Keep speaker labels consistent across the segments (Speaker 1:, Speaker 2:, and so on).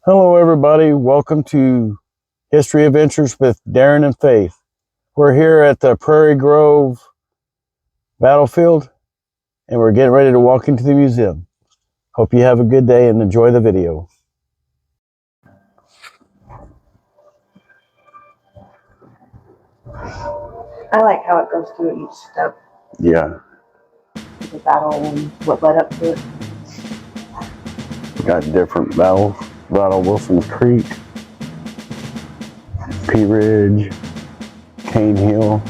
Speaker 1: Hello everybody, welcome to History Adventures with Darren and Faith. We're here at the Prairie Grove battlefield and we're getting ready to walk into the museum. Hope you have a good day and enjoy the video.
Speaker 2: I like how it goes through each step.
Speaker 1: Yeah.
Speaker 2: The battle and what led up to it.
Speaker 1: Got different battles. Battle Wilson's Creek, Pea Ridge, Cane Hill.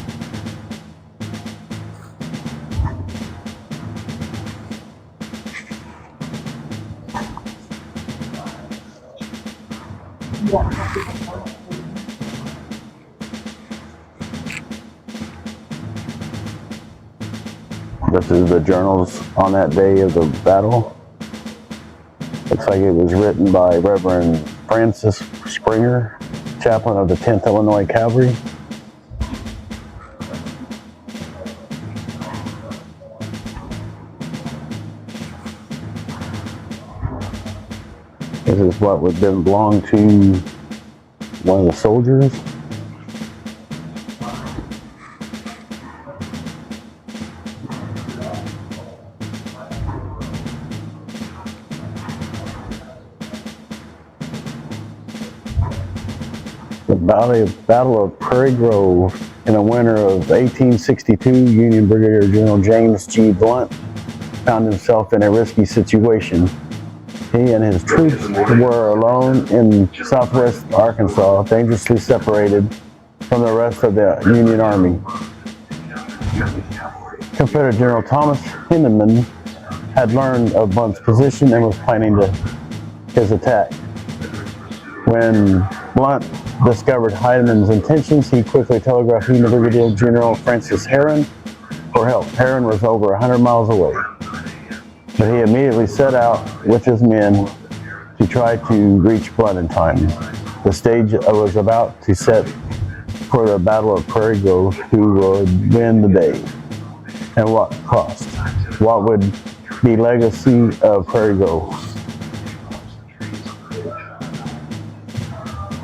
Speaker 1: This is the journals on that day of the battle. Looks like it was written by Reverend Francis Springer, chaplain of the 10th Illinois Cavalry. This is what would then belong to one of the soldiers. The Battle of Prairie Grove in the winter of 1862, Union Brigadier General James G. Blunt found himself in a risky situation. He and his troops were alone in southwest Arkansas, dangerously separated from the rest of the Union Army. Confederate General Thomas Hindeman had learned of Blunt's position and was planning his attack. When Blunt discovered Hindeman's intentions, he quickly telegraphed Union Brigadier General Francis Herron for help. Herron was over 100 miles away, but he immediately set out with his men to try to reach Blunt in time. The stage was about to set for the Battle of Prairie Grove, who would win the day, and what cost. What would be legacy of Prairie Grove?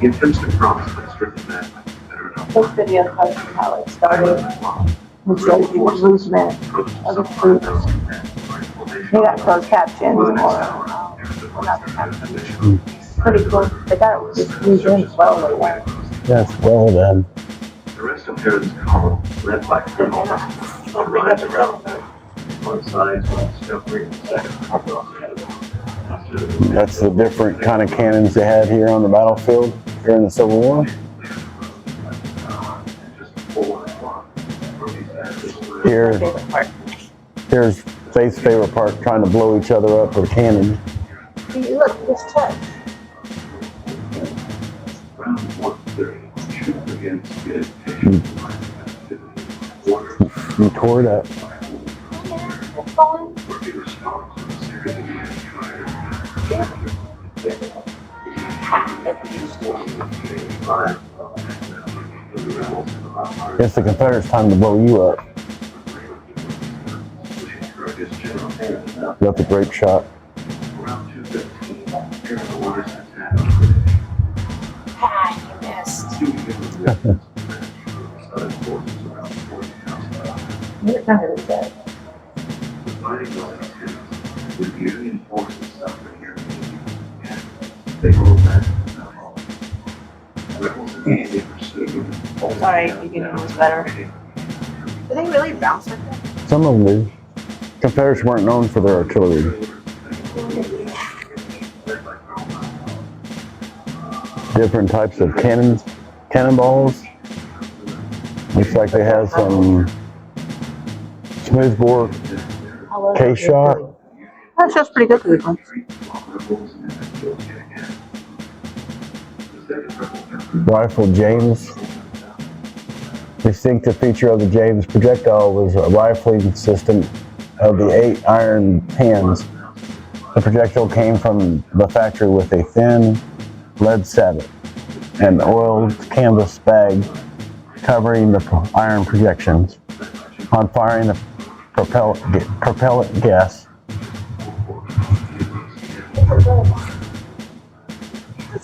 Speaker 2: This video tells you how it started and shows you the movement of the troops. They got closed captions or not the captions. Pretty cool. They got this museum well done.
Speaker 1: Yes, well done.
Speaker 3: The rest of Herod's column, led by Colonel rides around them. One side was discovery and second.
Speaker 1: That's the different kind of cannons they had here on the battlefield during the Civil War. Here's Faith's favorite part, trying to blow each other up with a cannon.
Speaker 2: See, look, this touch.
Speaker 3: Round 130, shoot against good.
Speaker 1: You tore it up.
Speaker 2: It's falling.
Speaker 1: It's the Confederates' time to blow you up. That's a great shot.
Speaker 2: Ah, you missed. You're not really dead.
Speaker 3: With Union forces suffering here, they rolled back.
Speaker 2: Sorry, you can know it's better. Do they really bounce like that?
Speaker 1: Some of them do. Confederates weren't known for their artillery. Different types of cannonballs. Looks like they have some smoothbore case shot.
Speaker 2: That shot's pretty good for this one.
Speaker 1: Rifle James. Distinctive feature of the James projectile was a rifling system of the 8 iron pins. The projectile came from the factory with a thin lead sabot and oiled canvas bag covering the iron projections. On firing the propellant gas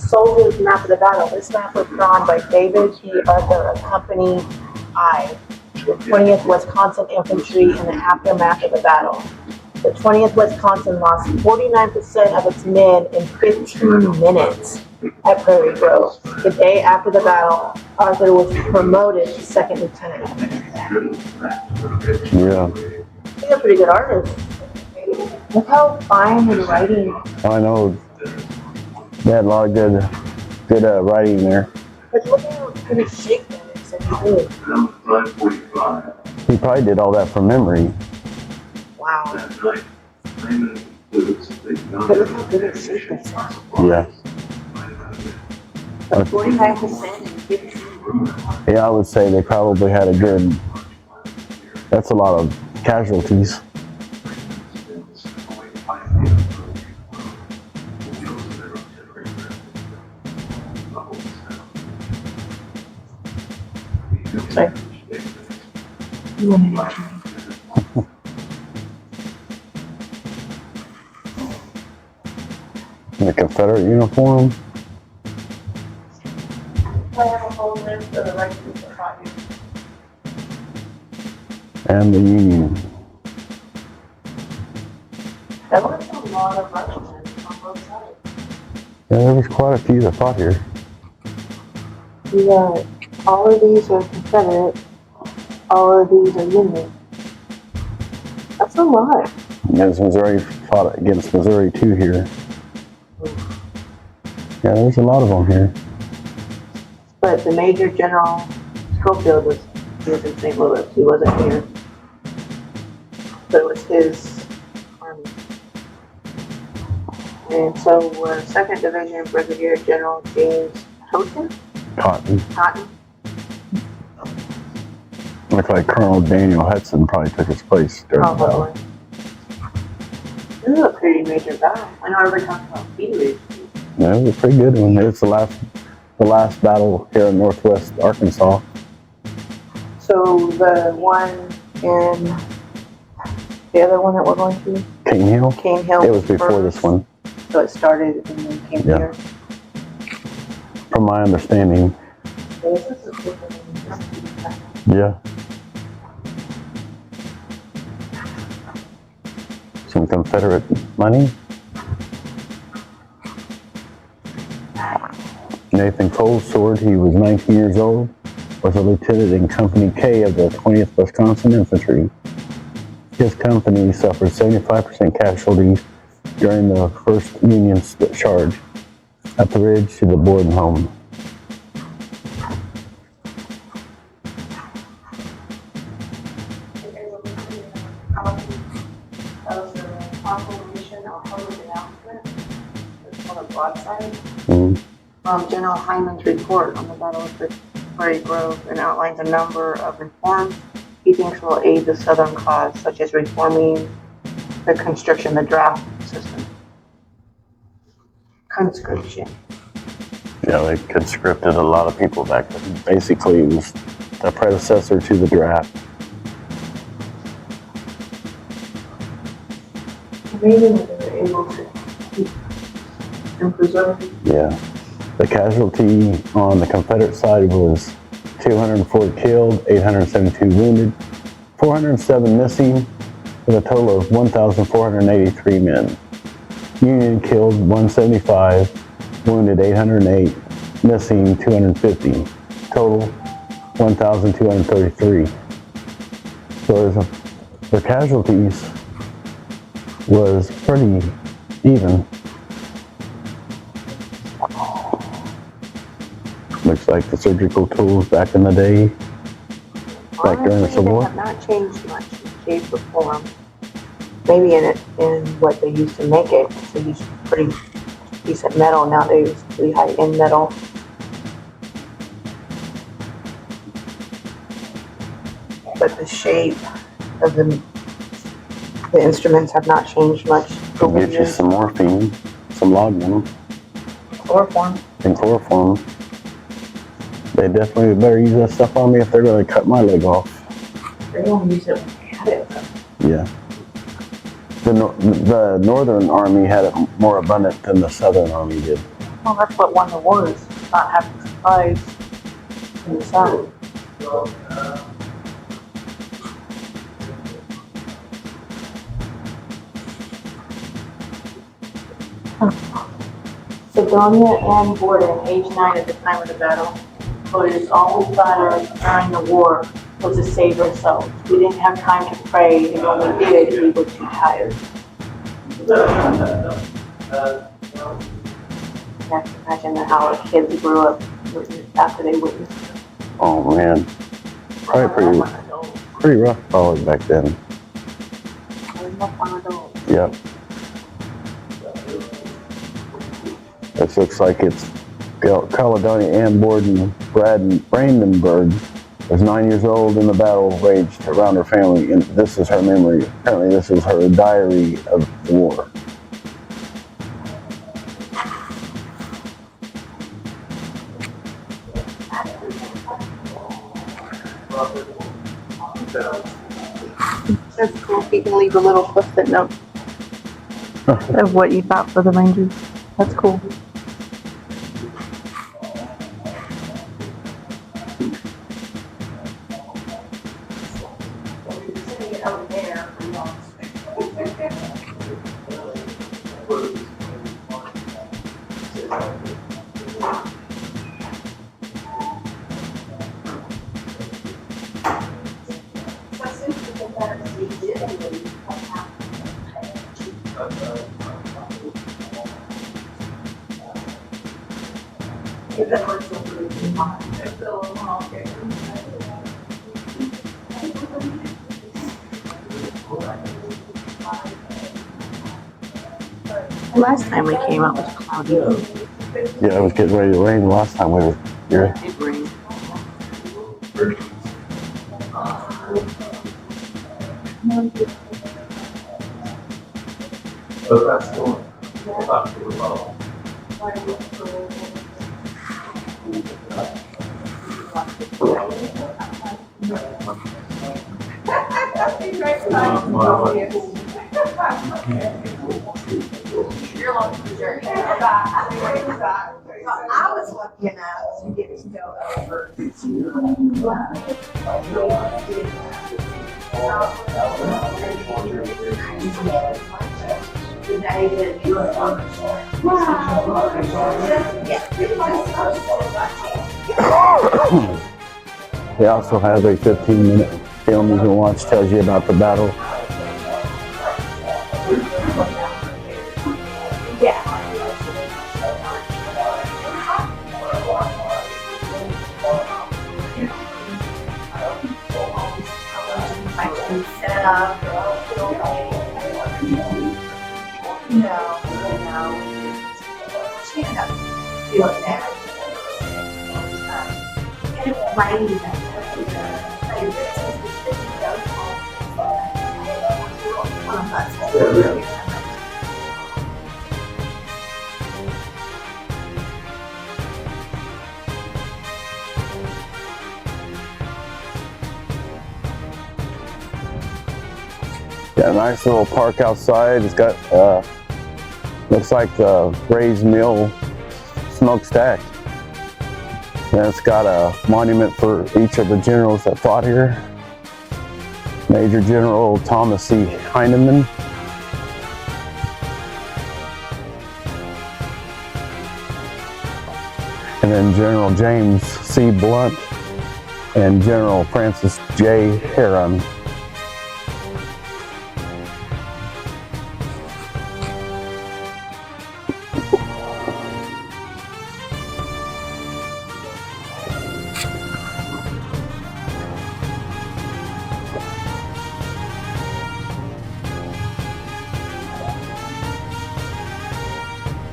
Speaker 2: Soldiers map of the battle. This map was drawn by David P. Arthur of Company I, the 20th Wisconsin Infantry in the aftermath of the battle. The 20th Wisconsin lost 49% of its men in 15 minutes at Prairie Grove. The day after the battle, Arthur was promoted to second lieutenant.
Speaker 1: Yeah.
Speaker 2: He's a pretty good artist. Look how fine his writing.
Speaker 1: I know. They had a lot of good writing there.
Speaker 2: But look how pretty shape that is. That he did.
Speaker 1: He probably did all that from memory.
Speaker 2: Wow. But look how good his shape is.
Speaker 1: Yeah.
Speaker 2: 49%.
Speaker 1: Yeah, I would say they probably had a good. That's a lot of casualties.
Speaker 2: Sorry.
Speaker 1: The Confederate uniform.
Speaker 2: I have a whole list of the regiments that fought here.
Speaker 1: And the Union.
Speaker 2: That was a lot of regiments on both sides.
Speaker 1: Yeah, there was quite a few that fought here.
Speaker 2: We got all of these are Confederate, all of these are Union. That's a lot.
Speaker 1: As Missouri fought against Missouri too here. Yeah, there's a lot of them here.
Speaker 2: But the Major General Schofield was in St. Louis. He wasn't here. But it was his army. And so was 2nd Division Brigadier General James Houghton.
Speaker 1: Cotton. Looked like Colonel Daniel Hudson probably took his place during the battle.
Speaker 2: Probably. This is a pretty major battle. I know everybody talks about Peter's.
Speaker 1: Yeah, it was a pretty good one. It's the last battle here in Northwest Arkansas.
Speaker 2: So the one in the other one that we're going to,
Speaker 1: Cane Hill?
Speaker 2: Cane Hill.
Speaker 1: It was before this one.
Speaker 2: So it started and then came here.
Speaker 1: From my understanding.
Speaker 2: So this is a different one.
Speaker 1: Yeah. Some Confederate money. Nathan Cole's sword, he was 19 years old, was a lieutenant in Company K of the 20th Wisconsin Infantry. His company suffered 75% casualties during the first Union charge at the ridge to the Borden home.
Speaker 2: Of the proclamation or public announcement, it's called a broadside. General Hyman's report on the Battle of Prairie Grove and outlines a number of reforms he thinks will aid the Southern cause, such as reforming the the draft system. Conscription.
Speaker 1: Yeah, they conscripted a lot of people back then. Basically, it was the predecessor to the draft.
Speaker 2: Amazing that they were able to keep and preserve.
Speaker 1: Yeah. The casualty on the Confederate side was 204 killed, 872 wounded, 407 missing, with a total of 1,483 men. Union killed 175, wounded 808, missing 250, total 1,233. So the casualties was pretty even. Looks like the surgical tools back in the day, back during the Civil War.
Speaker 2: They have not changed much in shape or form. Maybe in what they used to make it. They used pretty decent metal. Now they use pretty high-end metal. But the shape of the instruments have not changed much.
Speaker 1: They'll get you some morphine, some laudanum,
Speaker 2: Chloroform.
Speaker 1: and chloroform. They definitely better use that stuff on me if they're going to cut my leg off.
Speaker 2: They don't use it when they cut it.
Speaker 1: Yeah. The Northern Army had it more abundant than the Southern Army did.
Speaker 2: Well, that's what won the wars, not having supplies in the South. Sidonia Ann Borden, age 9 at the time of the battle, quoted, "It's all we thought of during the war was to save ourselves. We didn't have time to pray, and when we did, we were too tired." You have to imagine how our kids grew up after they witnessed it.
Speaker 1: Oh man, probably pretty rough probably back then. Yep. This looks like it's Caledonia Ann Borden Brandenburg was 9 years old in the battle waged around her family, and this is her memory. Apparently this is her diary of the war.
Speaker 2: That's cool. You can leave a little post-it note of what you thought for the Rangers. That's cool. Last time we came out was cloudy.
Speaker 1: Yeah, it was getting ready to rain last time we were here.
Speaker 2: It did rain.
Speaker 3: Oh, that's cool.
Speaker 4: You're along for the journey. I was lucky enough to get to go over to
Speaker 1: They also have a 15-minute film you can watch, tells you about the battle.
Speaker 4: She ended up doing that. And it was raining.
Speaker 1: Got a nice little park outside. It's got looks like the raised mill smokestack. And it's got a monument for each of the generals that fought here. Major General Thomas C. Heinemann. And then General James C. Blunt and General Francis J. Heron.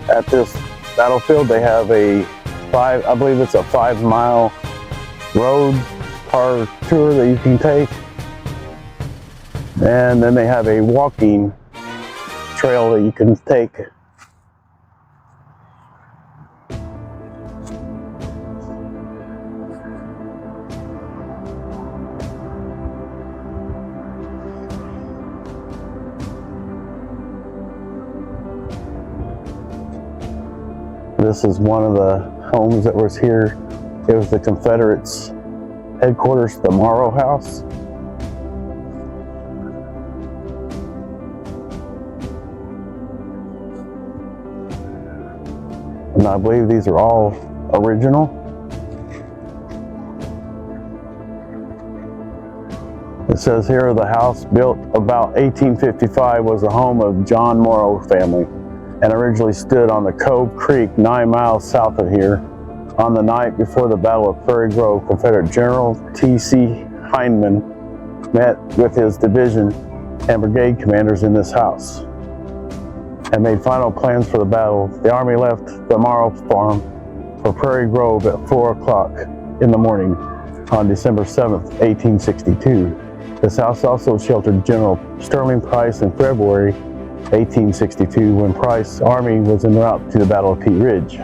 Speaker 1: At this battlefield, they have I believe it's a 5-mile road car tour that you can take. And then they have a walking trail that you can take. This is one of the homes that was here. It was the Confederates' headquarters, the Morrow House. And I believe these are all original. It says here the house built about 1855 was the home of John Morrow family and originally stood on the Cove Creek 9 miles south of here. On the night before the Battle of Prairie Grove, Confederate General T.C. Hindman met with his division and brigade commanders in this house and made final plans for the battle. The Army left the Morrow farm for Prairie Grove at 4 o'clock in the morning on December 7th, 1862. This house also sheltered General Sterling Price in February 1862 when Price's army was en route to the Battle of Pea Ridge.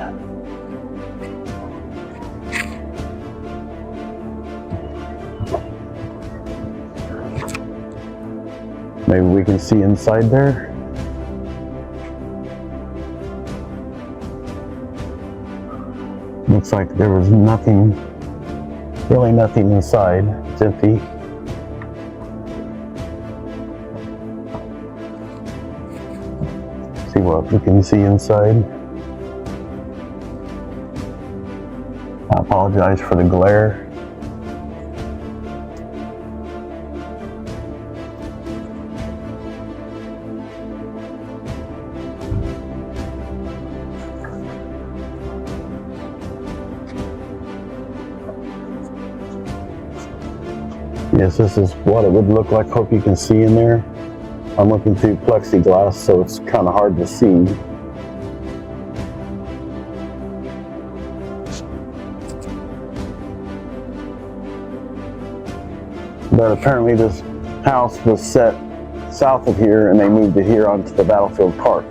Speaker 1: Maybe we can see inside there. Looks like there was nothing, really nothing inside. It's empty. See what we can see inside. I apologize for the glare. Yes, this is what it would look like. Hope you can see in there. I'm looking through plexiglass, so it's kind of hard to see. But apparently this house was set south of here and they moved it here onto the battlefield park.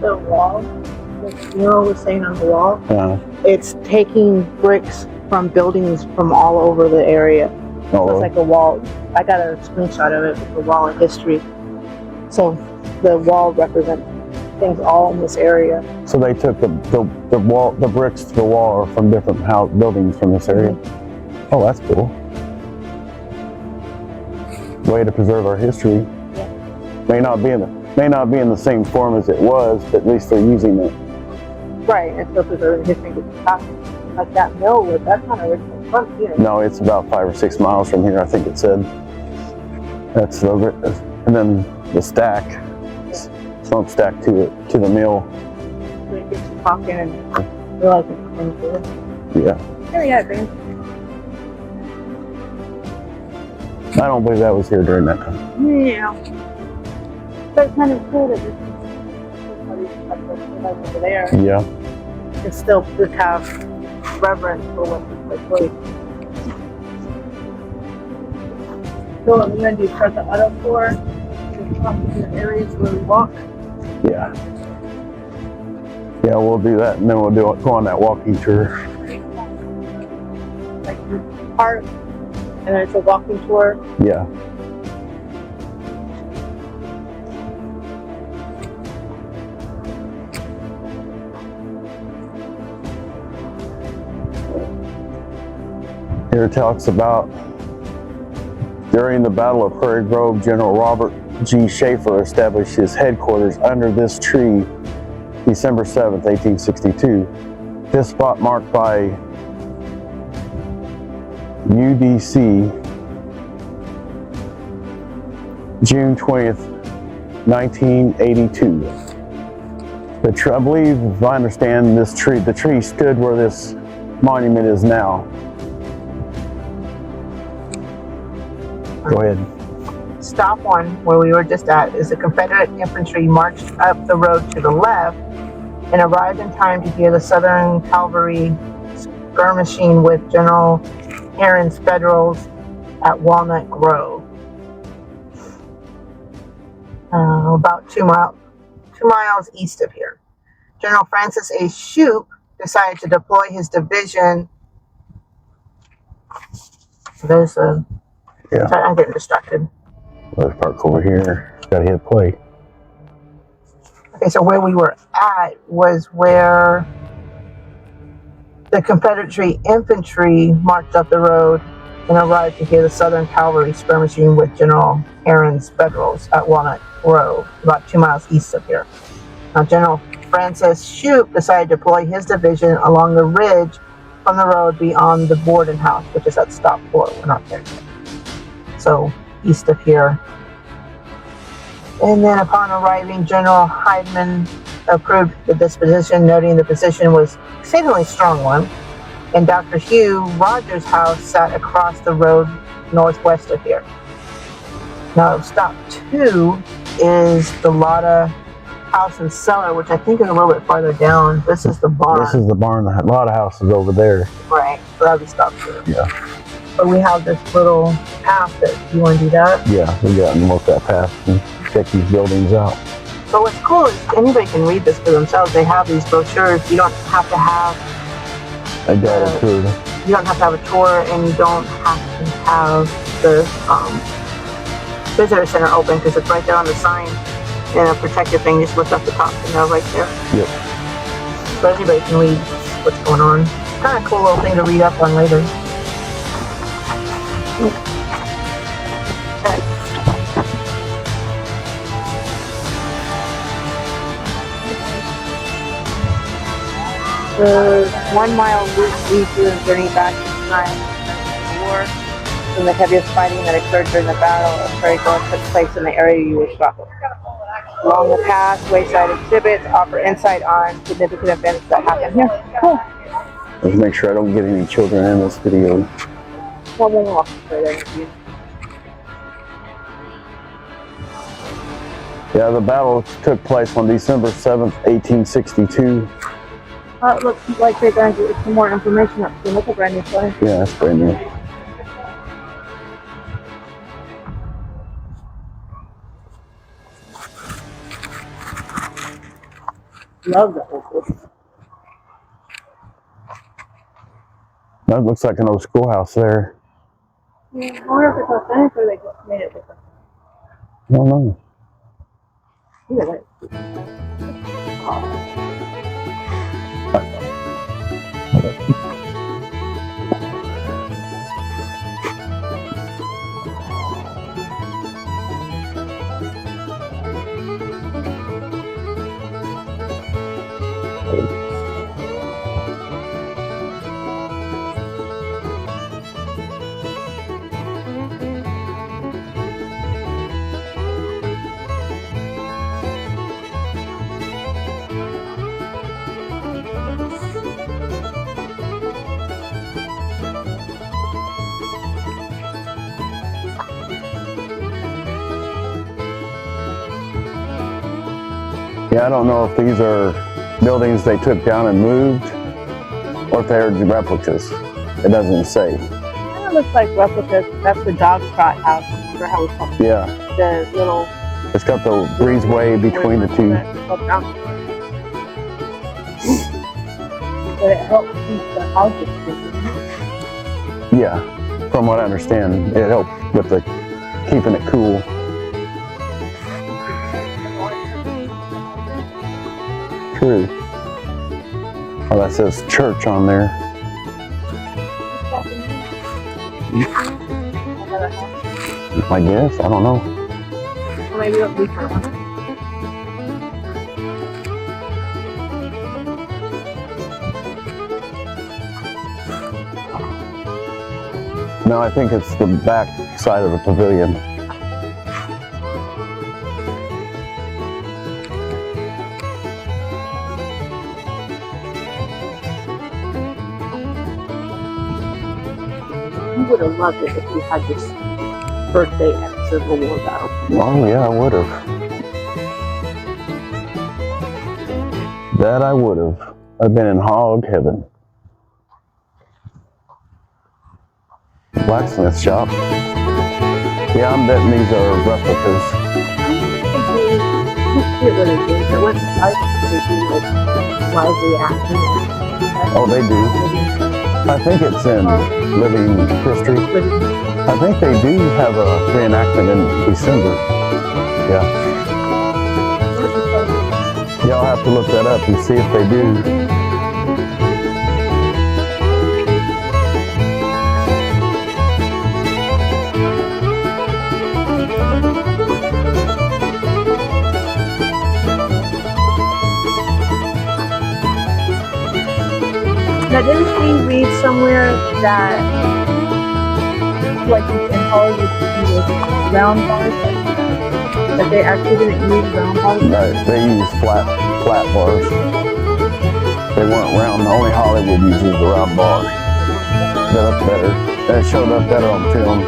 Speaker 2: The wall, like Neil was saying on the wall,
Speaker 1: Yeah.
Speaker 2: it's taking bricks from buildings from all over the area. So it's like a wall. I got a screenshot of it with the wall of history. So the wall represents things all in this area.
Speaker 1: So they took the bricks to the wall are from different buildings from this area.
Speaker 2: Mm-hmm.
Speaker 1: Oh, that's cool. Way to preserve our history.
Speaker 2: Yeah.
Speaker 1: May not be in the same form as it was, but at least they're using it.
Speaker 2: Right, and so preserving history. Like that mill was, that's not original from here.
Speaker 1: No, it's about 5 or 6 miles from here, I think it said. That's the, and then the stack, smokestack to the mill.
Speaker 2: So it gets you talking and realizing it's good.
Speaker 1: Yeah.
Speaker 2: Oh yeah, man.
Speaker 1: I don't believe that was here during that time.
Speaker 2: Yeah. But it's kind of cool that this over there.
Speaker 1: Yeah.
Speaker 2: And still just have reverence for what took place. So I'm going to do start the auto tour. Just talk to the areas where we walk.
Speaker 1: Yeah. Yeah, we'll do that, and then we'll go on that walking tour.
Speaker 2: Like the park, and then it's a walking tour.
Speaker 1: Yeah. Here it talks about during the Battle of Prairie Grove, General Robert G. Schaefer established his headquarters under this tree December 7th, 1862. This spot marked by UDC June 20th, 1982. I believe, if I understand, the tree stood where this monument is now. Go ahead.
Speaker 2: Stop one, where we were just at, is the Confederate infantry marched up the road to the left and arrived in time to hear the Southern Cavalry skirmishing with General Aaron's Federals at Walnut Grove. About 2 miles east of here. General Francis A. Shoup decided to deploy his division. There's a...
Speaker 1: Yeah.
Speaker 2: I'm getting distracted.
Speaker 1: Let's park over here. Gotta hit play.
Speaker 2: Okay, so where we were at was where the Confederate infantry marched up the road and arrived to hear the Southern Cavalry skirmishing with General Aaron's Federals at Walnut Grove, about 2 miles east of here. Now, General Francis Shoup decided to deploy his division along the ridge from the road beyond the Borden House, which is at Stop 4. We're not there yet. So, east of here. And then upon arriving, General Heidemann approved the disposition, noting the position was an exceedingly strong one, and Dr. Hugh Rogers' house sat across the road northwest of here. Now, Stop 2 is the Lotta House and Cellar, which I think is a little bit farther down. This is the barn.
Speaker 1: This is the barn. A lot of houses over there.
Speaker 2: Right, so that'll be Stop 2.
Speaker 1: Yeah.
Speaker 2: But we have this little path that, you want to do that?
Speaker 1: Yeah, we got to look that path and check these buildings out.
Speaker 2: But what's cool is anybody can read this for themselves. They have these brochures. You don't have to have
Speaker 1: I got it too.
Speaker 2: you don't have to have a tour, and you don't have to have the visitor center open because it's right there on the sign. And a protective thing, just lift up the top and they're right there.
Speaker 1: Yep.
Speaker 2: So anybody can read what's going on. Kind of cool little thing to read up on later. Okay. The 1 mile loop leads you a journey back in time the war from the heaviest fighting that occurred during the Battle of Praire took place in the area you were struck. Along the path, wayside exhibits offer insight on significant events that happen here. Cool.
Speaker 1: Let's make sure I don't get any children in this video.
Speaker 2: Well, we'll walk right there with you.
Speaker 1: Yeah, the battle took place on December 7th, 1862.
Speaker 2: It looks like they're going to get some more information up. So look at brand new plane.
Speaker 1: Yeah, that's brand new.
Speaker 2: Love the whole thing.
Speaker 1: That looks like an old schoolhouse there.
Speaker 2: Yeah, I wonder if it's authentic or they just made it different.
Speaker 1: I don't know.
Speaker 2: Either way.
Speaker 1: Yeah, I don't know if these are buildings they took down and moved, or if they're replicas. It doesn't say.
Speaker 2: Kind of looks like replicas. That's the dog trot house. Or how we call it.
Speaker 1: Yeah,
Speaker 2: The little.
Speaker 1: it's got the breezeway between the two.
Speaker 2: But it helps keep the houses clean.
Speaker 1: Yeah, from what I understand, it helped with the keeping it cool. True. Oh, that says church on there. I guess, I don't know.
Speaker 2: Maybe it'll be for one.
Speaker 1: No, I think it's the back side of the pavilion.
Speaker 2: You would have loved it if you had this birthday at the Civil War battle.
Speaker 1: Oh yeah, I would have. That I would have. I've been in hog heaven. Blacksmith shop. Yeah, I'm betting these are replicas.
Speaker 2: It would have been, but what's I think like lively acting.
Speaker 1: Oh, they do. I think it's in living history. I think they do have a reenactment in December. Yeah. Y'all have to look that up and see if they do.
Speaker 2: Now, didn't we read somewhere that, like in Hollywood, round bars, that they actually didn't use round bars?
Speaker 1: Right, they use flat bars. They weren't round. Only Hollywood uses the round bar. They look better. It showed up better on film.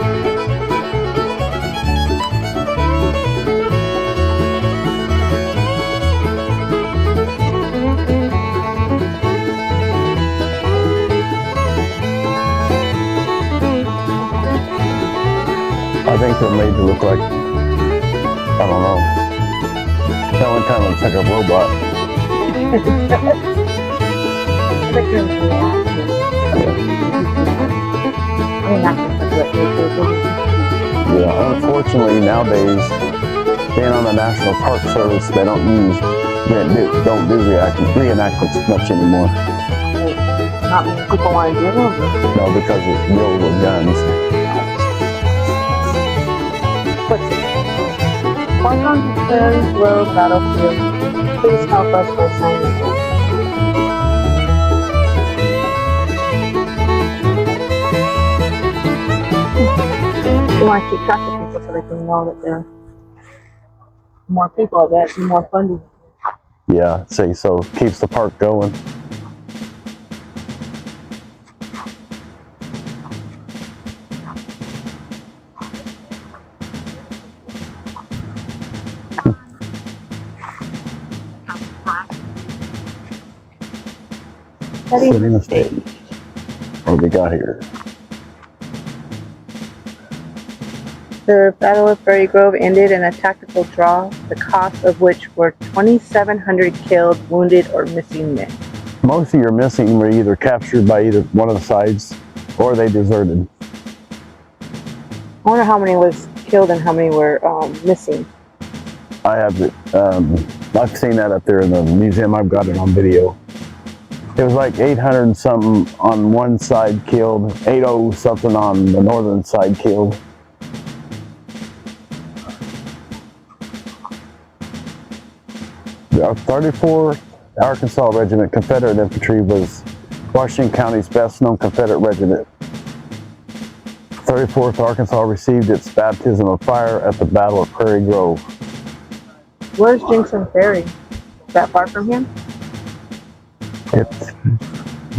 Speaker 1: I think they're made to look like, I don't know. That one kind of looks like a robot. Yeah, unfortunately nowadays, being on the National Park Service, they don't do reenactments much anymore.
Speaker 2: Not many people want to do them.
Speaker 1: No, because it's filled with guns.
Speaker 2: Welcome to Prairie Grove Battlefield. Please help us by signing in. We want to keep track of people so they can know that there are more people. I bet and more funding.
Speaker 1: Yeah, see, so keeps the park going. Setting the stage. What do we got here?
Speaker 2: The Battle of Prairie Grove ended in a tactical draw, the cost of which were 2,700 killed, wounded, or missing men.
Speaker 1: Most of your missing were either captured by either one of the sides or they deserted.
Speaker 2: I wonder how many was killed and how many were missing.
Speaker 1: I have it. I've seen that up there in the museum. I've got it on video. It was like 800 and something on one side killed, 80 something on the northern side killed. Our 34th Arkansas Regiment Confederate Infantry was Washington County's best known Confederate regiment. 34th Arkansas received its baptism of fire at the Battle of Prairie Grove.
Speaker 2: Where's Jinxon Ferry? Is that far from here?
Speaker 1: It's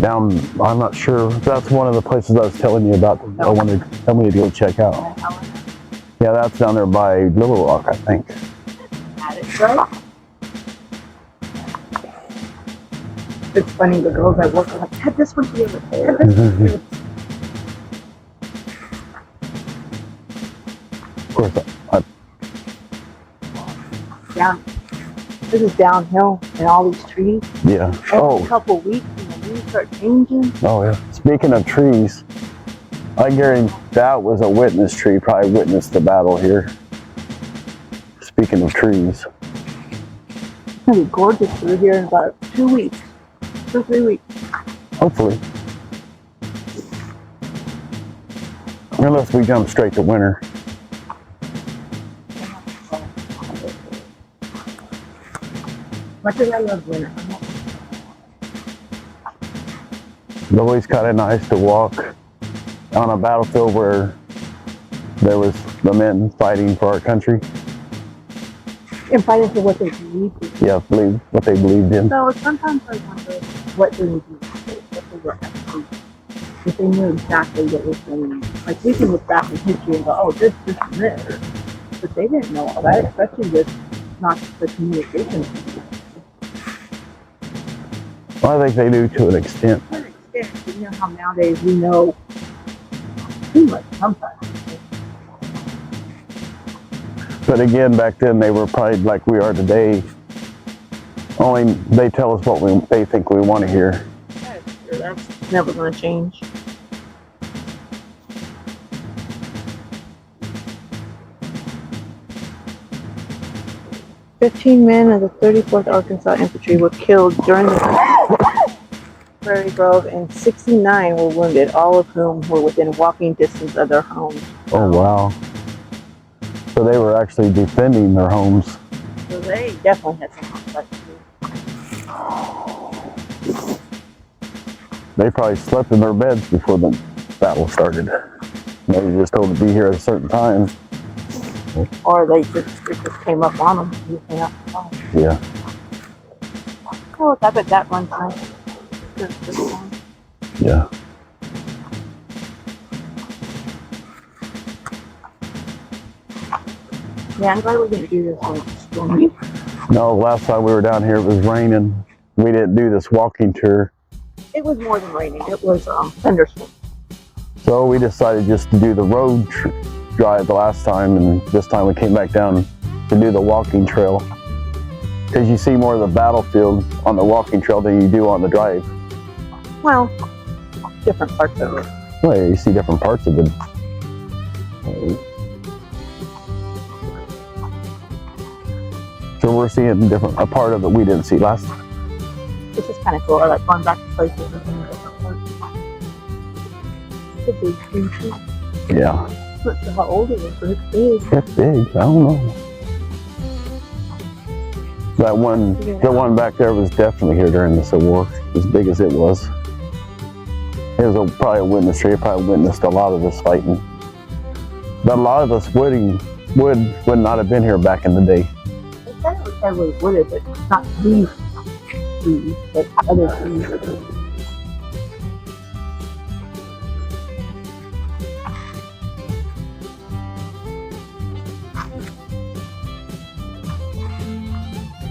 Speaker 1: down, I'm not sure. That's one of the places I was telling you about. I wanted to tell me to go check out. Yeah, that's down there by Little Rock, I think.
Speaker 2: That is right. It's funny, the girls at work are like, head this one to you, head this one to you.
Speaker 1: Of course,
Speaker 2: Yeah. This is downhill and all these trees.
Speaker 1: yeah.
Speaker 2: Every couple weeks and the leaves start changing.
Speaker 1: Oh yeah. Speaking of trees, I guarantee that was a witness tree, probably witnessed the battle here. Speaking of trees.
Speaker 2: It's gonna be gorgeous through here in about 2 weeks. 2 or 3 weeks.
Speaker 1: Hopefully. Unless we jump straight to winter.
Speaker 2: Much as I love winter.
Speaker 1: It's always kind of nice to walk on a battlefield where there was the men fighting for our country.
Speaker 2: And fighting for what they believe in.
Speaker 1: Yeah, believe what they believed in.
Speaker 2: So sometimes I wonder what they would do, what they were actually, if they knew exactly what was going on. Like we can look back in history and go, oh, this, and this. But they didn't know all that, especially with not the communication.
Speaker 1: Well, I think they do to an extent.
Speaker 2: To an extent, you know how nowadays we know too much sometimes.
Speaker 1: But again, back then they were probably like we are today. Only they tell us what they think we want to hear.
Speaker 2: That's never going to change. 15 men of the 34th Arkansas Infantry were killed during the Prairie Grove, and 69 were wounded, all of whom were within walking distance of their homes.
Speaker 1: Oh, wow. So they were actually defending their homes.
Speaker 2: So they definitely had some conflict too.
Speaker 1: They probably slept in their beds before the battle started. Maybe just told to be here at a certain time.
Speaker 2: Or it just came up on them.
Speaker 1: Yeah.
Speaker 2: Oh, look, I bet that one time.
Speaker 1: Yeah.
Speaker 2: Yeah, I'm glad we didn't do this one stormy.
Speaker 1: No, last time we were down here it was raining. We didn't do this walking tour.
Speaker 2: It was more than raining. It was thunderstorm.
Speaker 1: So we decided just to do the road drive the last time, and this time we came back down to do the walking trail. Because you see more of the battlefield on the walking trail than you do on the drive.
Speaker 2: Well, different parts of it.
Speaker 1: Well, you see different parts of it. So we're seeing a part of it we didn't see last time.
Speaker 2: This is kind of cool. I like going back to places and seeing different parts. It's a big tree too.
Speaker 1: Yeah.
Speaker 2: I'm not sure how old it is, but it's big.
Speaker 1: It's big. I don't know. The one back there was definitely here during the Civil War, as big as it was. It was probably a witness tree. It probably witnessed a lot of this fighting. But a lot of us would not have been here back in the day.
Speaker 2: They said it was heavily wooded, but not these trees, but other trees.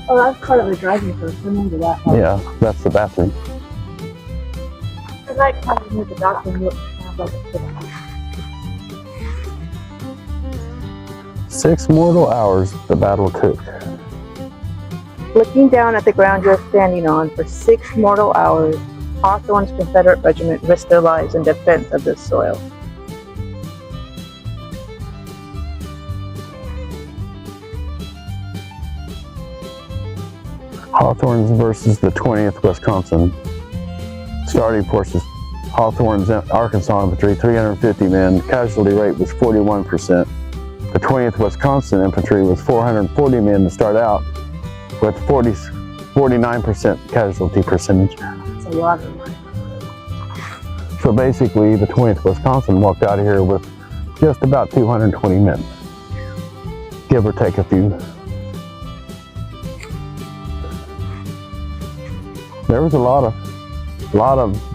Speaker 2: Oh, that's part of the driving course. Remember that part.
Speaker 1: Yeah, that's the bathroom.
Speaker 2: I like how you move the bathroom look kind of like a kitchen.
Speaker 1: 6 mortal hours the battle took.
Speaker 2: Looking down at the ground you're standing on, for 6 mortal hours, Hawthorne's Confederate regiment risked their lives in defense of this soil.
Speaker 1: Hawthorne's versus the 20th Wisconsin. Starting forces, Hawthorne's Arkansas Infantry, 350 men. Casualty rate was 41%. The 20th Wisconsin Infantry was 440 men to start out, with 49% casualty percentage.
Speaker 2: That's a lot of money.
Speaker 1: So basically, the 20th Wisconsin walked out of here with just about 220 men, give or take a few. There was a lot of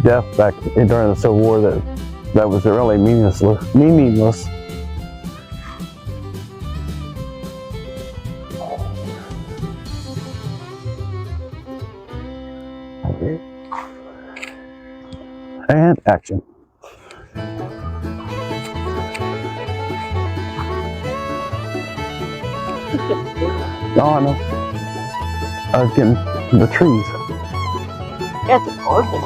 Speaker 1: death back during the Civil War that was really meaningless. And action. Oh, I know. I was getting the trees.
Speaker 2: Yeah, it's gorgeous.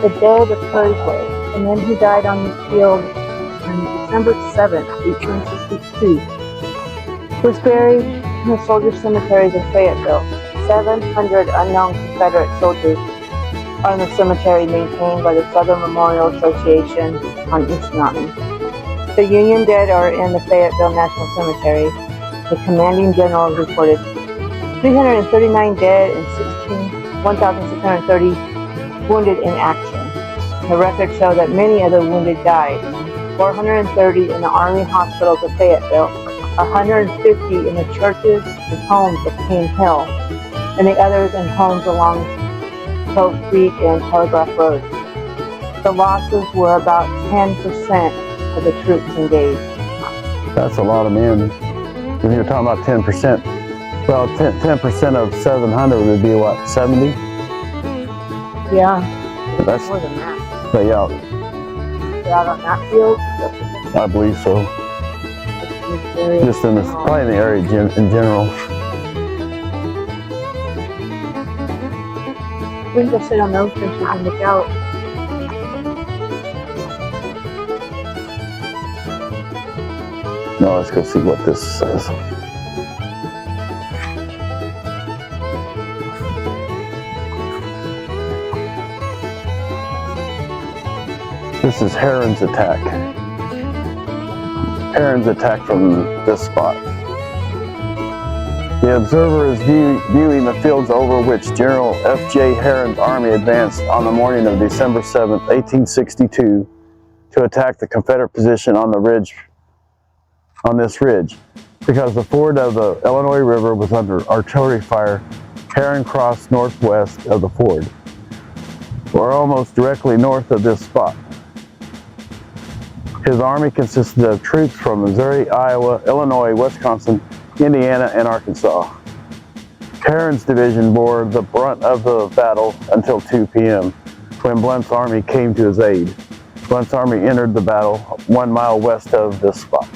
Speaker 2: The day of the Prairie Way, and then he died on the field on December 7th, 1862. He was buried in the soldier cemeteries of Fayetteville. 700 unknown Confederate soldiers are in the cemetery maintained by the Southern Memorial Association on East Mountain. The Union dead are in the Fayetteville National Cemetery. The commanding general reported 339 dead and 1,630 wounded in action. The records show that many of the wounded died. 430 in the Army hospitals of Fayetteville, 150 in the churches and homes of King Hill, and the others in homes along Cove Creek and Telegraph Road. The losses were about 10% of the troops engaged.
Speaker 1: That's a lot of men. When you're talking about 10%, well, 10% of 700 would be what, 70?
Speaker 2: Yeah,
Speaker 1: That's,
Speaker 2: more than that.
Speaker 1: but yeah,
Speaker 2: They're out on that field.
Speaker 1: I believe so. Just in this, probably in the area in general.
Speaker 2: We can go sit on those benches and look out.
Speaker 1: Now let's go see what this says. This is Heron's attack. Heron's attack from this spot. The observer is viewing the fields over which General F.J. Heron's army advanced on the morning of December 7, 1862, to attack the Confederate position on this ridge. Because the ford of the Illinois River was under artillery fire, Heron crossed northwest of the ford, or almost directly north of this spot. His army consisted of troops from Missouri, Iowa, Illinois, Wisconsin, Indiana, and Arkansas. Heron's division bore the brunt of the battle until 2 p.m., when Blunt's army came to his aid. Blunt's army entered the battle 1 mile west of this spot.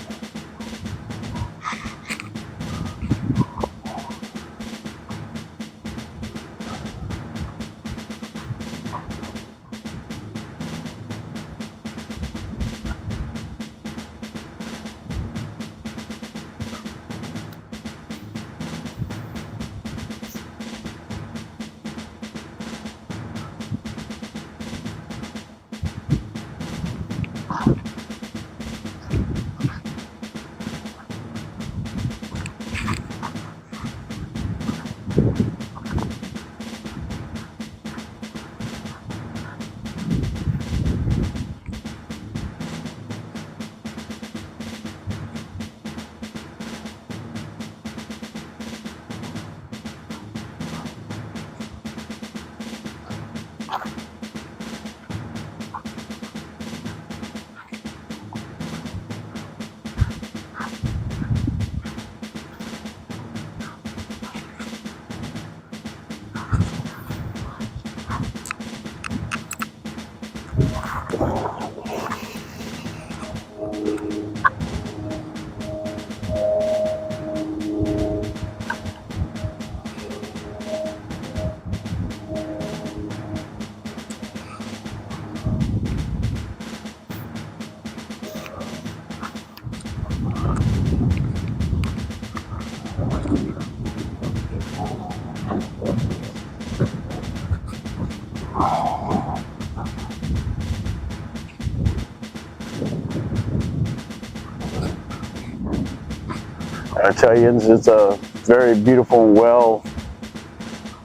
Speaker 1: Italians, it's a very beautiful, well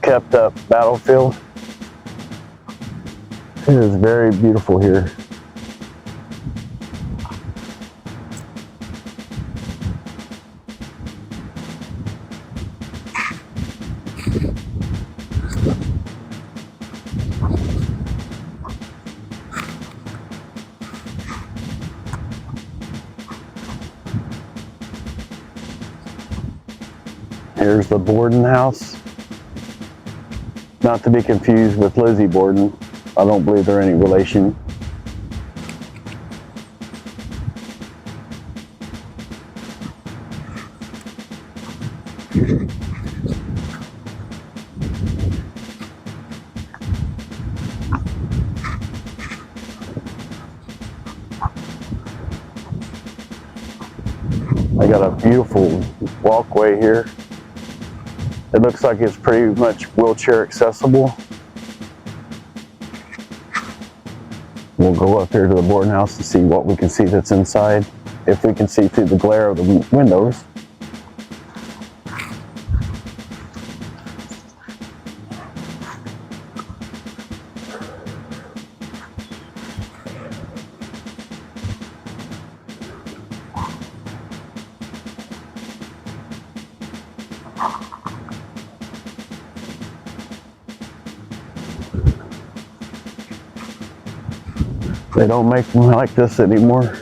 Speaker 1: kept up battlefield. It is very beautiful here. Here's the Borden house. Not to be confused with Lizzie Borden. I don't believe they're any relation. I got a beautiful walkway here. It looks like it's pretty much wheelchair accessible. We'll go up here to the Borden house and see what we can see that's inside, if we can see through the glare of the windows. They don't make them like this anymore.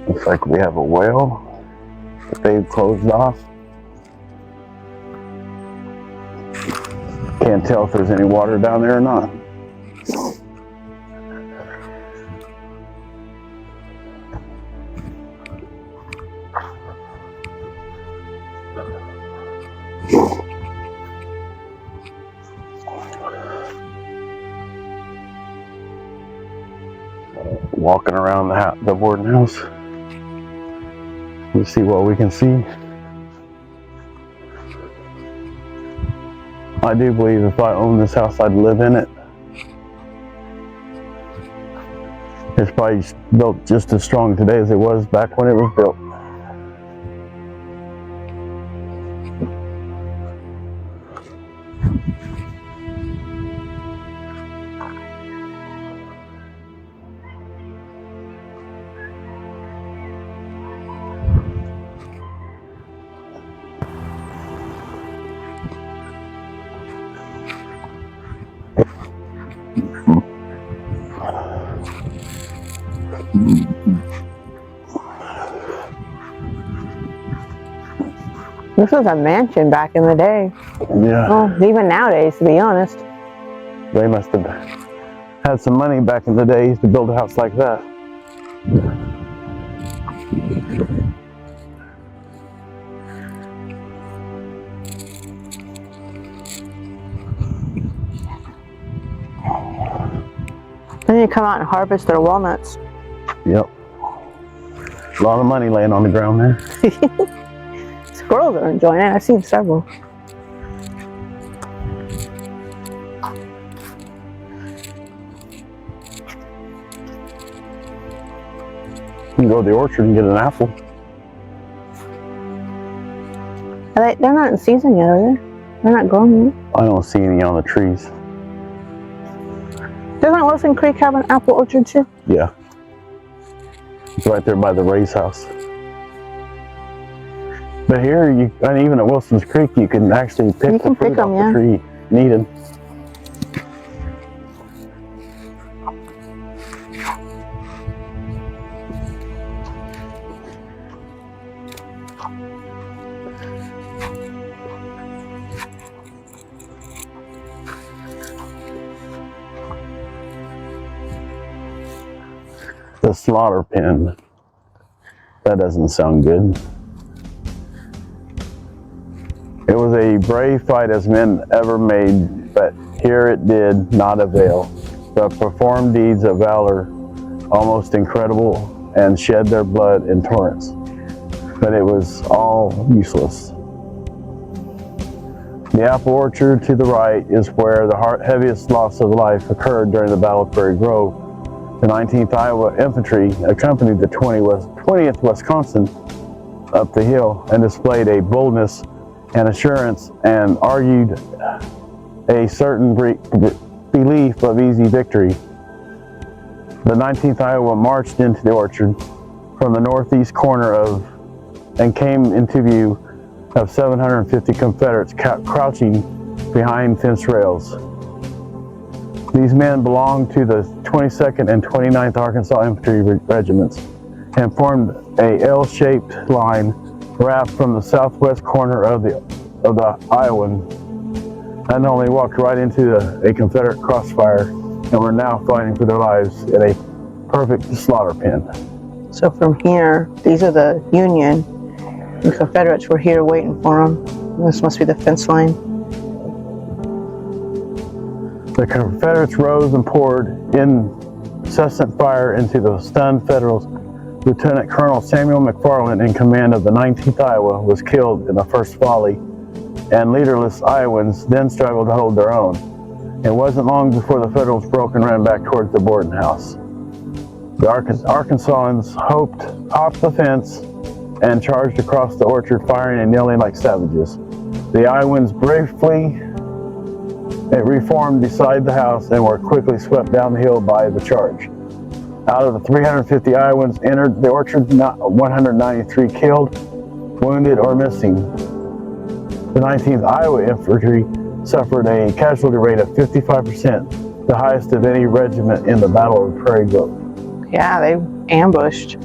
Speaker 1: Looks like we have a well that they've closed off. Can't tell if there's any water down there or not. Walking around the boarding house. Let's see what we can see. I do believe if I owned this house, I'd live in it. It's probably built just as strong today as it was back when it was built.
Speaker 2: This was a mansion back in the day.
Speaker 1: Yeah.
Speaker 2: Well, even nowadays, to be honest.
Speaker 1: They must have had some money back in the days to build a house like that.
Speaker 2: Then you come out and harvest their walnuts.
Speaker 1: Yep. A lot of money laying on the ground there.
Speaker 2: Squirrels are enjoying it. I've seen several.
Speaker 1: You can go to the orchard and get an apple.
Speaker 2: They're not in season yet, are they? They're not growing yet.
Speaker 1: I don't see any on the trees.
Speaker 2: Doesn't Wilson Creek have an apple orchard too?
Speaker 1: Yeah. It's right there by the Ray's house. But here, and even at Wilson's Creek, you can actually pick the fruit off the tree needed. The slaughter pen. That doesn't sound good. It was a brave fight as men ever made, but here it did not avail. The performed deeds of valor, almost incredible, and shed their blood in torrents. But it was all useless. The apple orchard to the right is where the heaviest loss of life occurred during the Battle of Prairie Grove. The 19th Iowa Infantry accompanied the 20th Wisconsin up the hill and displayed a boldness and assurance and argued a certain belief of easy victory. The 19th Iowa marched into the orchard from the northeast corner and came into view of 750 Confederates crouching behind fence rails. These men belonged to the 22nd and 29th Arkansas Infantry Regiments and formed a L-shaped line wrapped from the southwest corner of the Iowan, and only walked right into a Confederate crossfire and were now fighting for their lives in a perfect slaughter pen.
Speaker 2: So from here, these are the Union. The Confederates were here waiting for them. This must be the fence line.
Speaker 1: The Confederates rose and poured incessant fire into the stunned Federals. Lieutenant Colonel Samuel McFarland, in command of the 19th Iowa, was killed in the first volley, and leaderless Iowans then struggled to hold their own. It wasn't long before the Federals broke and ran back towards the Borden house. The Arkansans hopped the fence and charged across the orchard, firing and yelling like savages. The Iowans bravely reformed beside the house and were quickly swept down the hill by the charge. Out of the 350 Iowans entered the orchard, 193 killed, wounded, or missing. The 19th Iowa Infantry suffered a casualty rate of 55%, the highest of any regiment in the Battle of Prairie Grove.
Speaker 2: Yeah, they ambushed.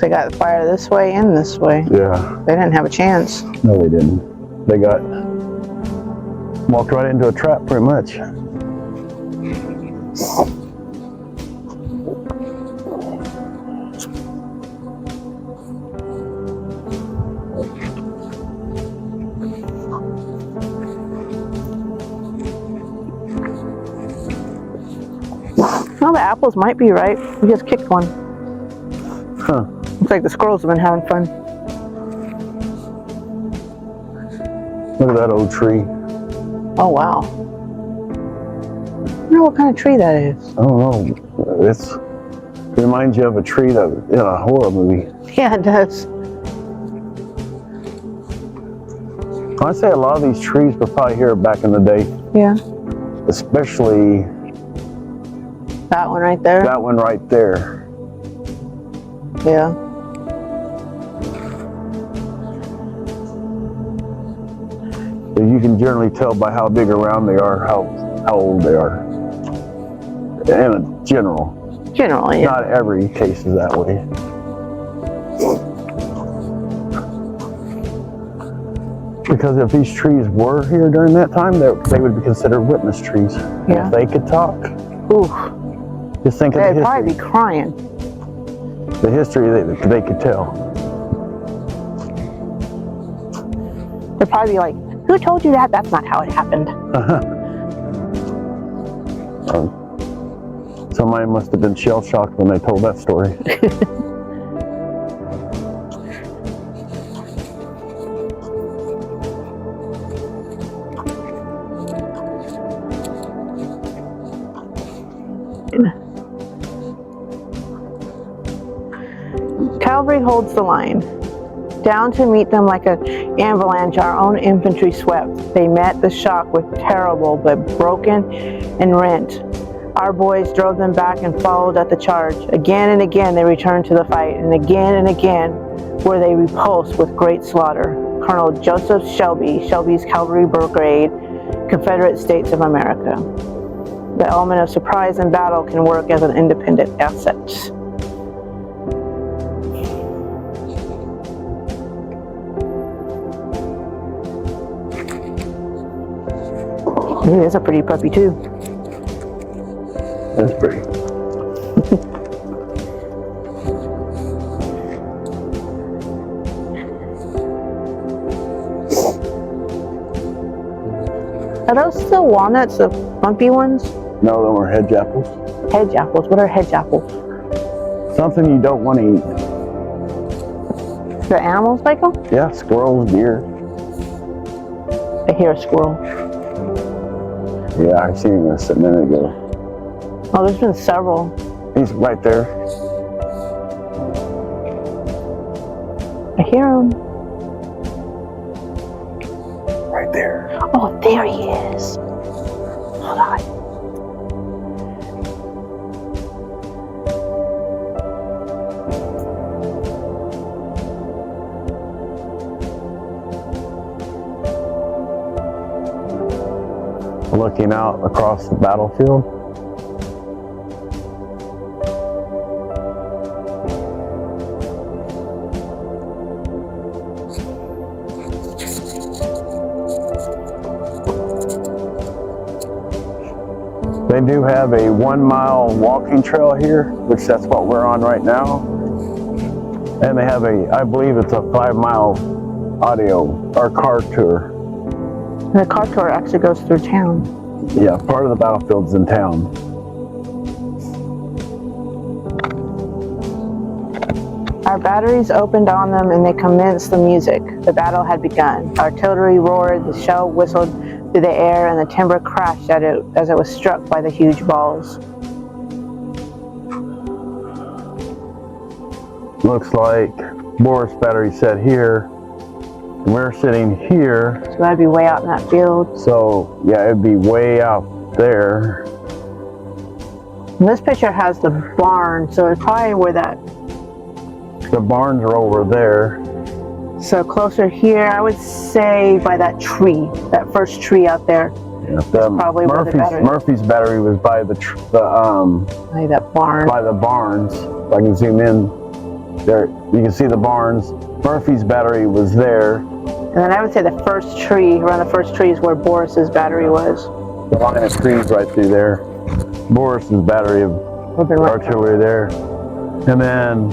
Speaker 2: They got fire this way and this way.
Speaker 1: Yeah.
Speaker 2: They didn't have a chance.
Speaker 1: No, they didn't. They got Walked right into a trap, pretty much.
Speaker 2: Well, the apples might be right. We just kicked one.
Speaker 1: Huh.
Speaker 2: Looks like the squirrels have been having fun.
Speaker 1: Look at that old tree.
Speaker 2: Oh, wow. I wonder what kind of tree that is.
Speaker 1: I don't know. It reminds you of a tree that in a horror movie.
Speaker 2: Yeah, it does.
Speaker 1: I'd say a lot of these trees were probably here back in the day.
Speaker 2: Yeah.
Speaker 1: Especially
Speaker 2: That one right there.
Speaker 1: that one right there.
Speaker 2: Yeah.
Speaker 1: You can generally tell by how big around they are, how old they are. In general.
Speaker 2: Generally, yeah.
Speaker 1: Not every case is that way. Because if these trees were here during that time, they would be considered witness trees. And
Speaker 2: Yeah.
Speaker 1: if they could talk,
Speaker 2: Ooh.
Speaker 1: just think of
Speaker 2: They'd
Speaker 1: the
Speaker 2: probably
Speaker 1: history.
Speaker 2: be crying.
Speaker 1: The history they could tell.
Speaker 2: They'd probably be like, who told you that? That's not how it happened.
Speaker 1: Somebody must have been shell-shocked when they told that story.
Speaker 2: Cavalry holds the line. Down to meet them like an avalanche, our own infantry swept. They met the shock with terrible but broken and rent. Our boys drove them back and followed at the charge. Again and again they returned to the fight, and again were they repulsed with great slaughter. Colonel Joseph Shelby, Shelby's Cavalry Brigade, Confederate States of America. The element of surprise in battle can work as an independent asset. Ooh, that's a pretty puppy too.
Speaker 1: That's pretty.
Speaker 2: Are those still walnuts, the bumpy ones?
Speaker 1: No, them are hedge apples.
Speaker 2: Hedge apples. What are hedge apples?
Speaker 1: Something you don't want to eat.
Speaker 2: The animals like them?
Speaker 1: Yeah, squirrels, deer.
Speaker 2: I hear a squirrel.
Speaker 1: Yeah, I seen him just a minute ago.
Speaker 2: Oh, there's been several.
Speaker 1: He's right there.
Speaker 2: I hear him.
Speaker 1: Right there.
Speaker 2: Oh, there he is. Hold on.
Speaker 1: Looking out across the battlefield. They do have a 1 mile walking trail here, which that's what we're on right now. And they have I believe it's a 5 mile audio or car tour.
Speaker 2: And the car tour actually goes through town.
Speaker 1: Yeah, part of the battlefield's in town.
Speaker 2: Our batteries opened on them and they commenced the music. The battle had begun. Artillery roared, the shell whistled through the air, and the timber crashed at it as it was struck by the huge balls.
Speaker 1: Looks like Boris battery set here. We're sitting here.
Speaker 2: So that'd be way out in that field.
Speaker 1: So yeah, it'd be way out there.
Speaker 2: And this picture has the barn, so it's probably where that.
Speaker 1: The barns are over there.
Speaker 2: So closer here, I would say by that tree, that first tree out there.
Speaker 1: Yeah,
Speaker 2: probably where the battery.
Speaker 1: Murphy's battery was by
Speaker 2: Like that barn.
Speaker 1: by the barns. If I can zoom in, there you can see the barns. Murphy's battery was there,
Speaker 2: And then I would say the first tree, around the first tree is where Boris's battery was.
Speaker 1: The line of trees right through there. Boris's battery of artillery there. And then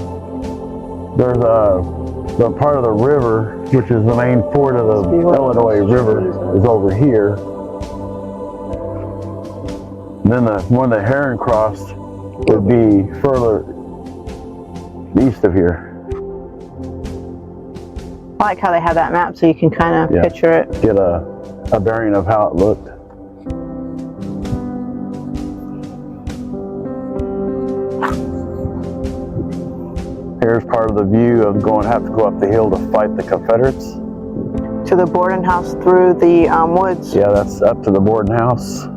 Speaker 1: there's the part of the river, which is the main ford of the Illinois River, is over here. And then the one that Heron crossed would be further east of here.
Speaker 2: I like how they have that map so you can kind of picture it.
Speaker 1: Get a bearing of how it looked. Here's part of the view of have to go up the hill to fight the Confederates.
Speaker 2: To the boarding house through the woods.
Speaker 1: Yeah, that's up to the boarding house.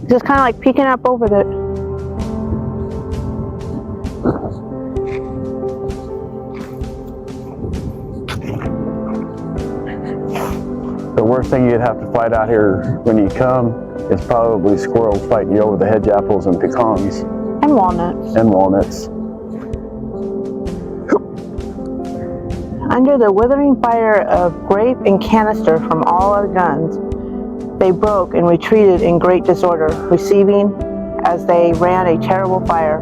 Speaker 2: Just kind of like peeking up over it.
Speaker 1: The worst thing you'd have to fight out here when you come is probably squirrels fighting you over the hedge apples and pecans.
Speaker 2: And walnuts.
Speaker 1: And walnuts.
Speaker 2: Under the withering fire of grape and canister from all our guns, they broke and retreated in great disorder, receiving as they ran a terrible fire,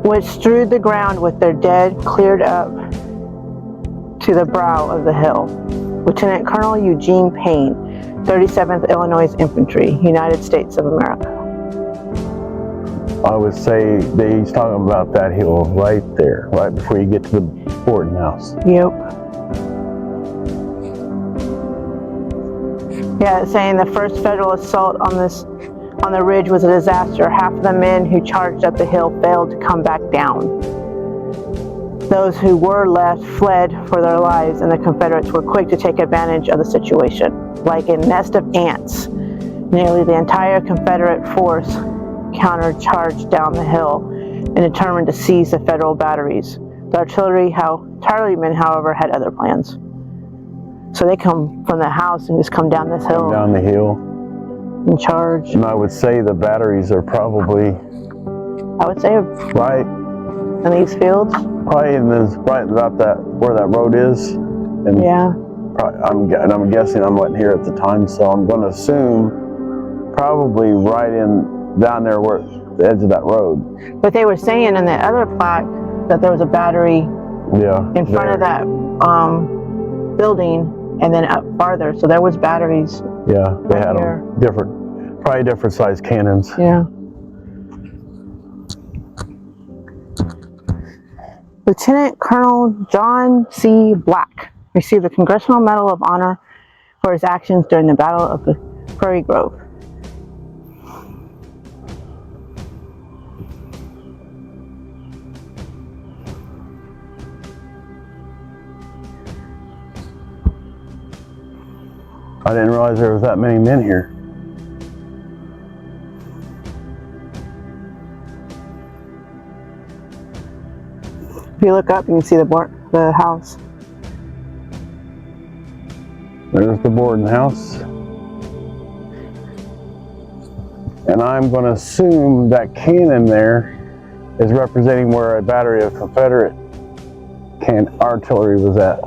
Speaker 2: which strewed the ground with their dead, cleared up to the brow of the hill. Lieutenant Colonel Eugene Payne, 37th Illinois Infantry, United States of America.
Speaker 1: I would say he's talking about that hill right there, right before you get to the boarding house.
Speaker 2: Yep. Yeah, it's saying the first federal assault on the ridge was a disaster. Half of the men who charged up the hill failed to come back down. Those who were left fled for their lives, and the Confederates were quick to take advantage of the situation. Like a nest of ants, nearly the entire Confederate force countercharged down the hill and determined to seize the federal batteries. The artillerymen, however, had other plans. So they come from the house and just come down this hill.
Speaker 1: Down the hill.
Speaker 2: And charge.
Speaker 1: And I would say the batteries are probably...
Speaker 2: I would say...
Speaker 1: Right.
Speaker 2: In these fields?
Speaker 1: Probably right about where that road is. And
Speaker 2: yeah.
Speaker 1: I'm guessing I wasn't here at the time, so I'm going to assume probably right down there where the edge of that road.
Speaker 2: But they were saying in the other plaque that there was a battery in front of that building and then up farther, so there was batteries.
Speaker 1: Yeah, they had them probably different size cannons.
Speaker 2: Yeah. Lieutenant Colonel John C. Black received the Congressional Medal of Honor for his actions during the Battle of the Prairie Grove.
Speaker 1: I didn't realize there was that many men here.
Speaker 2: If you look up, you can see the house.
Speaker 1: There's the boarding house. And I'm going to assume that cannon there is representing where a battery of Confederate artillery was at.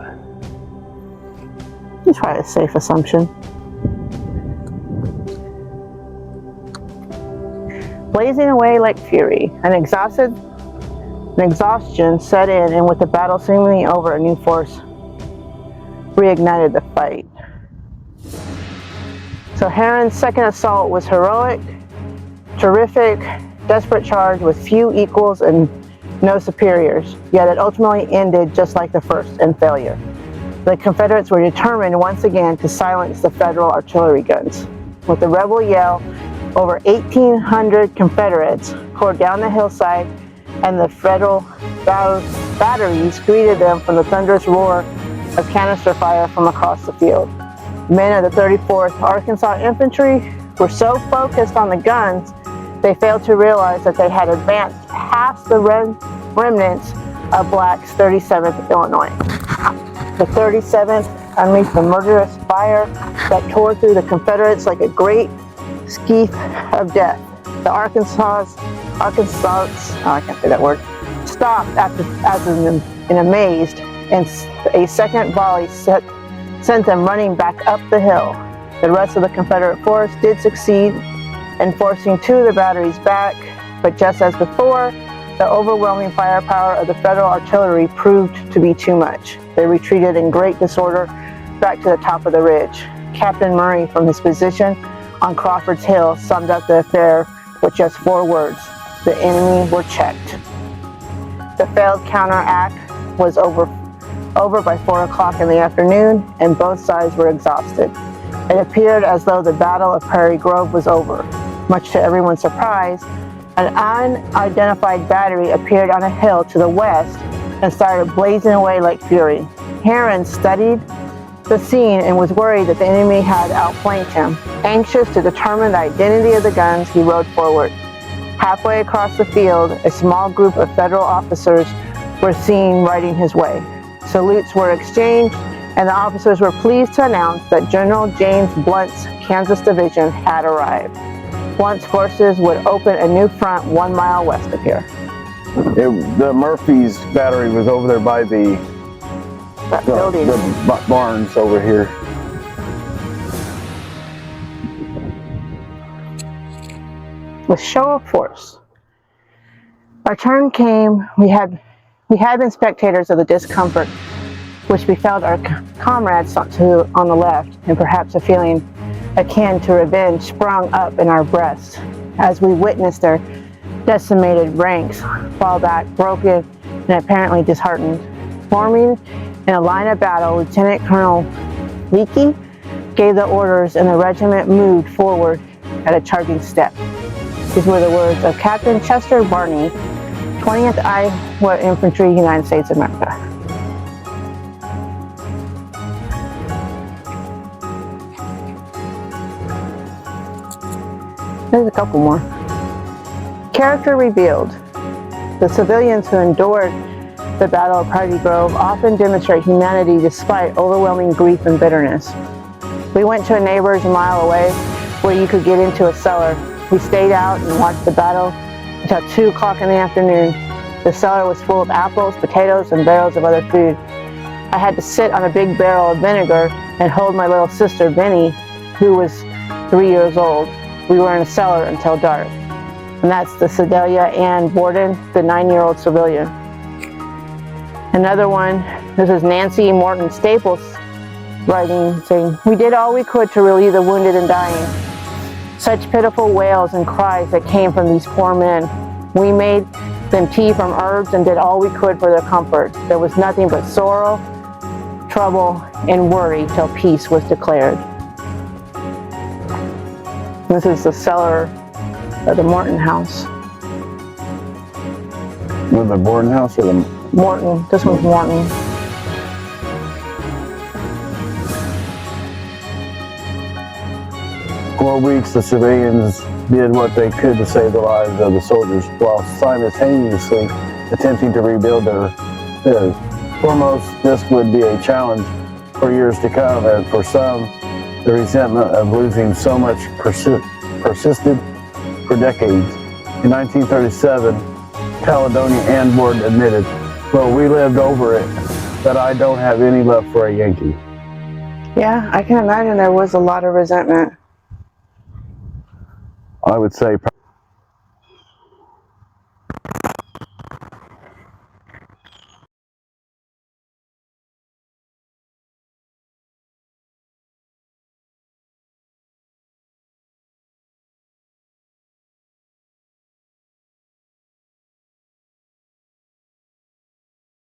Speaker 2: That's probably a safe assumption. Blazing away like fury, an exhaustion set in, and with the battle seemingly over, a new force reignited the fight. So Heron's second assault was heroic, terrific, desperate charge with few equals and no superiors, yet it ultimately ended just like the first, in failure. The Confederates were determined once again to silence the Federal artillery guns. With the rebel yell, over 1,800 Confederates poured down the hillside, and the Federal batteries greeted them from the thunderous roar of canister fire from across the field. Men of the 34th Arkansas Infantry were so focused on the guns, they failed to realize that they had advanced past the remnants of Black's 37th Illinois. The 37th unleashed a murderous fire that tore through the Confederates like a great skeith of death. The Arkansas, I can't say that word, stopped as in amazed and a second volley sent them running back up the hill. The rest of the Confederate force did succeed in forcing 2 of the batteries back, but just as before, the overwhelming firepower of the Federal artillery proved to be too much. They retreated in great disorder back to the top of the ridge. Captain Murray, from his position on Crawford's Hill, summed up the affair with just 4 words: the enemy were checked. The failed counterattack was over by 4 o'clock in the afternoon, and both sides were exhausted. It appeared as though the Battle of Prairie Grove was over. Much to everyone's surprise, an unidentified battery appeared on a hill to the west and started blazing away like fury. Heron studied the scene and was worried that the enemy had outflanked him. Anxious to determine the identity of the guns, he rode forward. Halfway across the field, a small group of Federal officers were seen riding his way. Salutes were exchanged, and the officers were pleased to announce that General James Blunt's Kansas Division had arrived. Blunt's forces would open a new front 1 mile west of here.
Speaker 1: The Murphy's battery was over there by the
Speaker 2: building.
Speaker 1: The barns over here.
Speaker 2: With show of force. Our turn came. We had been spectators of the discomfort which befell our comrades on the left, and perhaps a feeling akin to revenge sprung up in our breasts as we witnessed their decimated ranks fall back, broken and apparently disheartened. Forming in a line of battle, Lieutenant Colonel Leakey gave the orders, and the regiment moved forward at a charging step. These were the words of Captain Chester Barney, 20th Iowa Infantry, United States of America. There's a couple more. Character revealed. The civilians who endured the Battle of Prairie Grove often demonstrate humanity despite overwhelming grief and bitterness. We went to a neighbor's a mile away where you could get into a cellar. We stayed out and watched the battle until 2 o'clock in the afternoon. The cellar was full of apples, potatoes, and barrels of other food. I had to sit on a big barrel of vinegar and hold my little sister, Benny, who was 3 years old. We were in a cellar until dark. And that's the Sedalia Ann Borden, the 9-year-old civilian. Another one, this is Nancy Morton Staples writing, saying, "We did all we could to relieve the wounded and dying. Such pitiful wails and cries that came from these poor men. We made them tea from herbs and did all we could for their comfort. There was nothing but sorrow, trouble, and worry till peace was declared." This is the cellar of the Morton house.
Speaker 1: With the Borden house or the
Speaker 2: Morton, this one's Morton.
Speaker 1: For weeks, the civilians did what they could to save the lives of the soldiers, while simultaneously attempting to rebuild theirs. Foremost, this would be a challenge for years to come, and for some, the resentment of losing so much persisted for decades. In 1937, Caledonia Ann Borden admitted, "Well, we lived over it, but I don't have any love for a Yankee."
Speaker 2: Yeah, I can imagine there was a lot of resentment.
Speaker 1: I would say